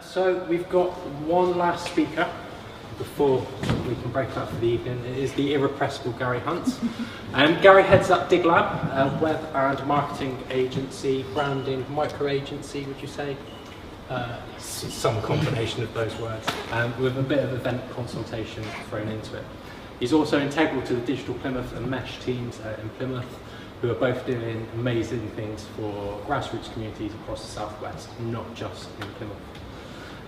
So we've got one last speaker before we can break up for the evening. It is the irrepressible Gary Hunt. Gary heads up DigLab, a web and marketing agency, branding micro agency, would you say? Some combination of those words, with a bit of event consultation thrown into it. He's also integral to the Digital Plymouth and Mesh teams in Plymouth, who are both doing amazing things for grassroots communities across the southwest, not just in Plymouth.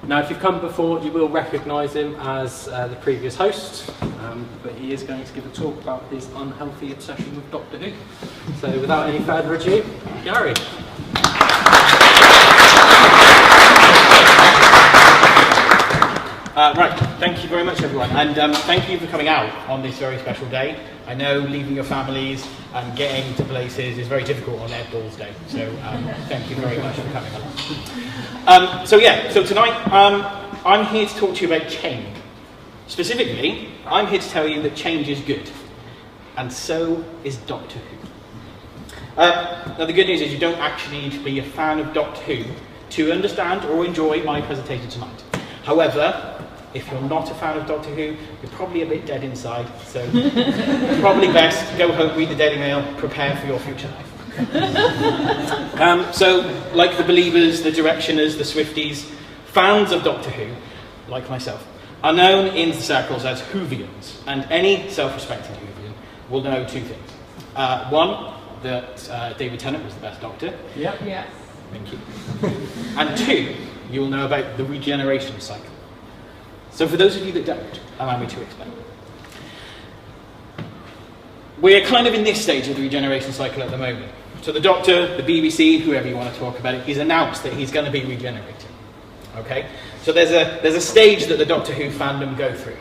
Now, if you've come before, you will recognise him as the previous host, but he is going to give a talk about his unhealthy obsession with Doctor Who. So without any further ado, Gary. Right, thank you very much everyone, and thank you for coming out on this very special day. I know leaving your families and getting to places is very difficult on Ed Balls Day, so thank you very much for coming along. So tonight I'm here to talk to you about change. Specifically, I'm here to tell you that change is good, and so is Doctor Who. Now the good news is you don't actually need to be a fan of Doctor Who to understand or enjoy my presentation tonight. However, if you're not a fan of Doctor Who, you're probably a bit dead inside, so probably best go home, read the Daily Mail, prepare for your future life. So, like the believers, the directioners, the Swifties, fans of Doctor Who, like myself, are known in the circles as Whovians, and any self-respecting Whovian will know two things. One, that David Tennant was the best Doctor. Yep. Yes. Thank you. And two, you will know about the regeneration cycle. So for those of you that don't, allow me to explain. We're kind of in this stage of the regeneration cycle at the moment. So the Doctor, the BBC, whoever you want to talk about it, he's announced that he's going to be regenerating. Okay? So there's a stage that the Doctor Who fandom go through.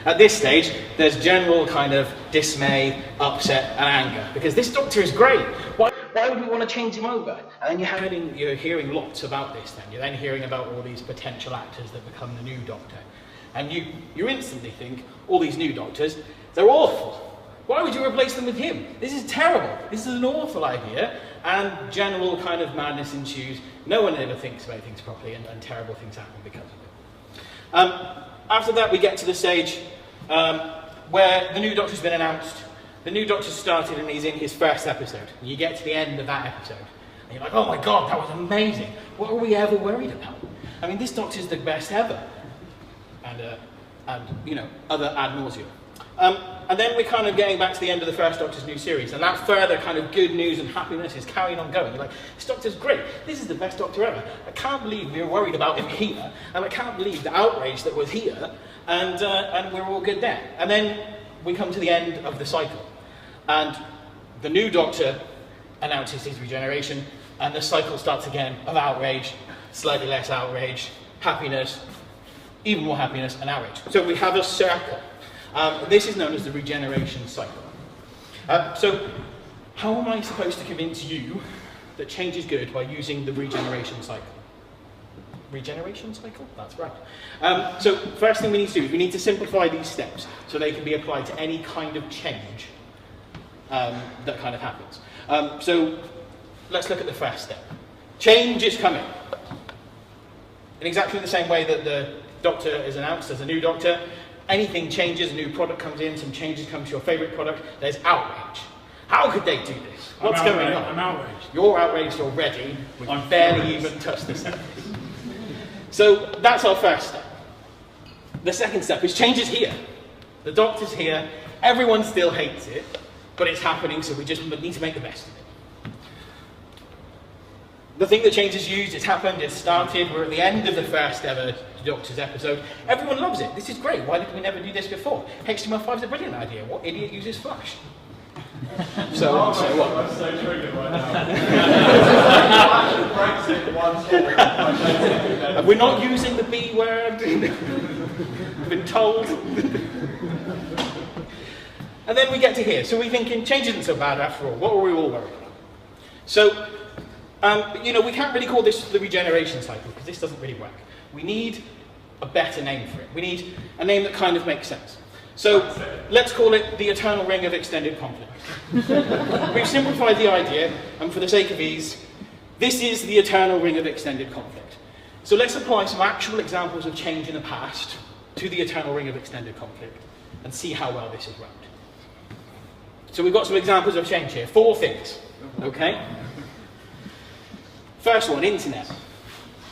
At this stage, there's general kind of dismay, upset and anger, because this Doctor is great. Why would we want to change him over? And then you're hearing lots about this then. You're then hearing about all these potential actors that become the new Doctor. And you instantly think, all these new Doctors, they're awful. Why would you replace them with him? This is terrible. This is an awful idea. And general kind of madness ensues. No one ever thinks about things properly, and terrible things happen because of it. After that, we get to the stage where the new Doctor's been announced. The new Doctor started and he's in his first episode. And you get to the end of that episode. And you're like, oh my God, that was amazing. What were we ever worried about? I mean, this Doctor's the best ever. And you know, other ad nauseum. And then we're kind of getting back to the end of the first Doctor's new series, and that further kind of good news and happiness is carrying on going. You're like, this Doctor's great. This is the best Doctor ever. I can't believe we were worried about him here, and I can't believe the outrage that was here, and we're all good there. And then we come to the end of the cycle, and the new Doctor announces his regeneration, and the cycle starts again of outrage, slightly less outrage, happiness, even more happiness and outrage. So we have a circle. This is known as the regeneration cycle. So how am I supposed to convince you that change is good by using the regeneration cycle? Regeneration cycle? That's right. So first thing we need to do is we need to simplify these steps so they can be applied to any kind of change that kind of happens. So let's look at the first step. Change is coming. In exactly the same way that the Doctor is announced as a new Doctor, anything changes, a new product comes in, some changes come to your favourite product, there's outrage. How could they do this? What's going on? I'm outraged. You're outraged already, we've barely even touched the surface. So that's our first step. The second step is change is here. The Doctor's here, everyone still hates it, but it's happening, so we just need to make the best of it. The thing that change is used, it's happened, it's started, we're at the end of the first ever Doctor's episode. Everyone loves it. This is great. Why did we never do this before? HTML5 is a brilliant idea. What idiot uses Flash? So what? I'm so triggered right now. We're not using the B word. We've been told. And then we get to here. So we're thinking, change isn't so bad after all. What were we all worried about? So, you know, we can't really call this the regeneration cycle because this doesn't really work. We need a better name for it. We need a name that kind of makes sense. So let's call it the eternal ring of extended conflict. We've simplified the idea, and for the sake of ease, this is the eternal ring of extended conflict. So let's apply some actual examples of change in the past to the eternal ring of extended conflict and see how well this is run. So we've got some examples of change here. 4 things, okay? First one, internet.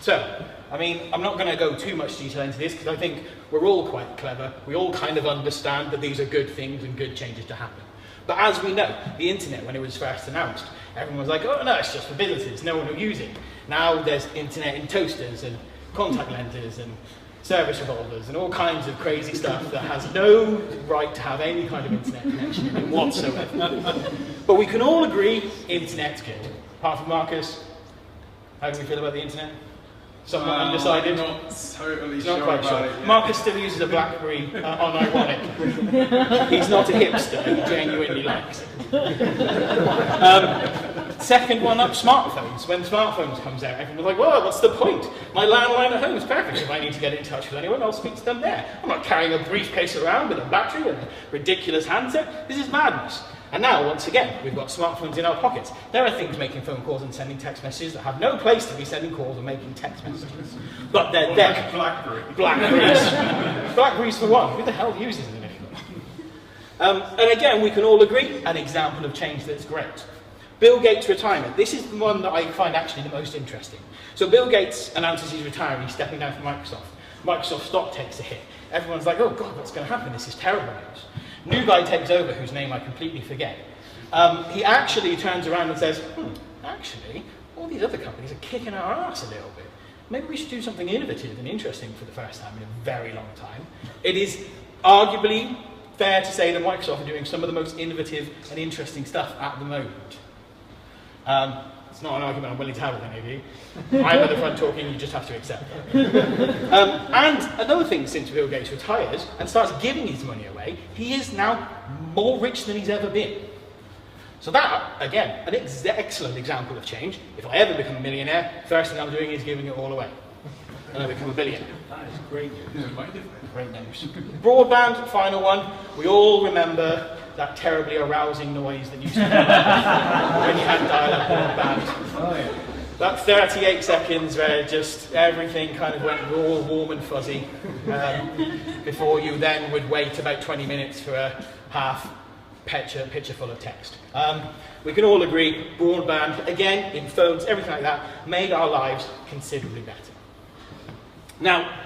So, I mean, I'm not going to go too much detail into this because I think we're all quite clever. We all kind of understand that these are good things and good changes to happen. But as we know, the internet, when it was first announced, everyone was like, oh no, it's just for businesses, no one will use it. Now there's internet in toasters and contact lenses and service revolvers and all kinds of crazy stuff that has no right to have any kind of internet connection in it whatsoever. But we can all agree internet's good. Apart from Marcus, how do we feel about the internet? Somewhat undecided? Not totally He's sure not quite about sure. it yet. Marcus still uses a BlackBerry unironic. He's not a hipster, he genuinely likes it. Second one up, smartphones. When smartphones comes out, everyone's like, well, what's the point? My landline at home is perfect. If I need to get in touch with anyone, I'll speak to them there. I'm not carrying a briefcase around with a battery and a ridiculous handset. This is madness. And now, once again, we've got smartphones in our pockets. There are things making phone calls and sending text messages that have no place to be sending calls or making text messages. But they're there. BlackBerry. Blackberries. Blackberries for what? Who the hell uses them anymore? And again, we can all agree, an example of change that's great. Bill Gates' retirement. This is the one that I find actually the most interesting. So Bill Gates announces he's retiring, he's stepping down from Microsoft. Microsoft stock takes a hit. Everyone's like, oh God, what's going to happen? This is terrible news. New guy takes over, whose name I completely forget. He actually turns around and says, actually, all these other companies are kicking our ass a little bit. Maybe we should do something innovative and interesting for the first time in a very long time. It is arguably fair to say that Microsoft are doing some of the most innovative and interesting stuff at the moment. It's not an argument I'm willing to have with any of you. I'm at the front talking, you just have to accept that. And another thing, since Bill Gates retires and starts giving his money away, he is now more rich than he's ever been. So that, again, an excellent example of change. If I ever become a millionaire, first thing I'm doing is giving it all away. And I become a billionaire. That is great news. Great news. Broadband, final one. We all remember that terribly arousing noise that used to happen when you had dial-up broadband. Oh, yeah. That 38 seconds where just everything kind of went raw, warm and fuzzy before you then would wait about 20 minutes for a half picture full of text. We can all agree, broadband, again, in phones, everything like that, made our lives considerably better. Now,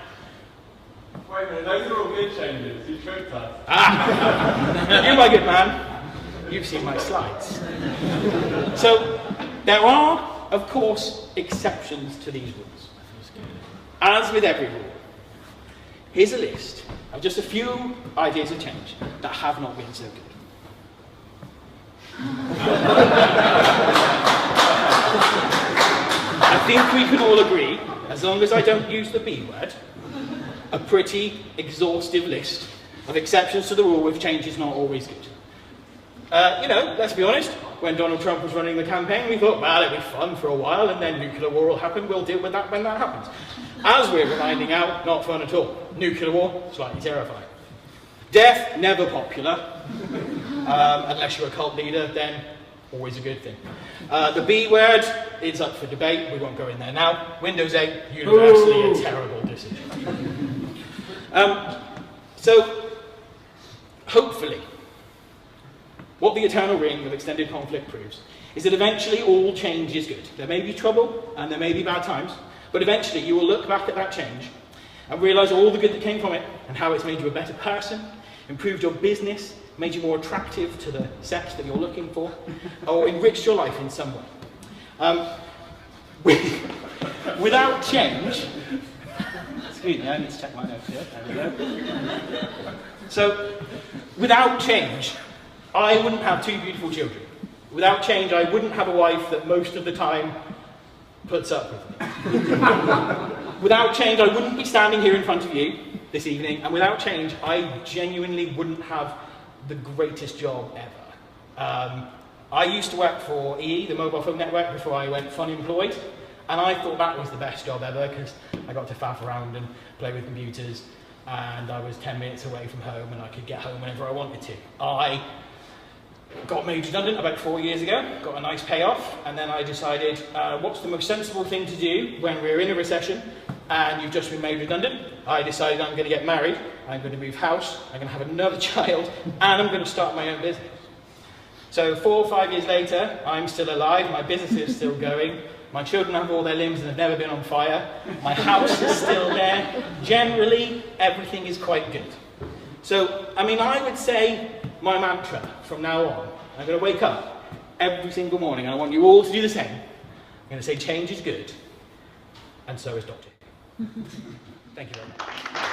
Wait a minute, those are all good changes. You tricked us. You, my good man, you've seen my slides. So, there are, of course, exceptions to these rules. As with every rule, here's a list of just a few ideas of change that have not been so good. I think we can all agree, as long as I don't use the B word, a pretty exhaustive list of exceptions to the rule with change is not always good. You know, let's be honest, when Donald Trump was running the campaign, we thought, well, it'll be fun for a while, and then nuclear war will happen, we'll deal with that when that happens. As we're finding out, not fun at all. Nuclear war, slightly terrifying. Death, never popular. Unless you're a cult leader, then always a good thing. The B word is up for debate, we won't go in there now. Windows 8, universally a terrible decision. So, hopefully, what the eternal ring of extended conflict proves is that eventually all change is good. There may be trouble and there may be bad times, but eventually you will look back at that change and realise all the good that came from it and how it's made you a better person, improved your business, made you more attractive to the sex that you're looking for, or enriched your life in some way. Without change, excuse me, I need to check my notes here, there we go. So, without change, I wouldn't have 2 beautiful children. Without change, I wouldn't have a wife that most of the time puts up with me. Without change, I wouldn't be standing here in front of you this evening, and without change, I genuinely wouldn't have the greatest job ever. I used to work for EE, the mobile phone network, before I went unemployed, and I thought that was the best job ever because I got to faff around and play with computers, and I was 10 minutes away from home and I could get home whenever I wanted to. I got made redundant about 4 years ago, got a nice payoff, and then I decided what's the most sensible thing to do when we're in a recession? and you've just been made redundant. I decided I'm going to get married, I'm going to move house, I'm going to have another child, and I'm going to start my own business. So 4 or 5 years later, I'm still alive, my business is still going, my children have all their limbs and have never been on fire, my house is still there. Generally, everything is quite good. So, I mean, I would say my mantra from now on, I'm going to wake up every single morning, and I want you all to do the same. I'm going to say change is good, and so is Dr. Thank you very much.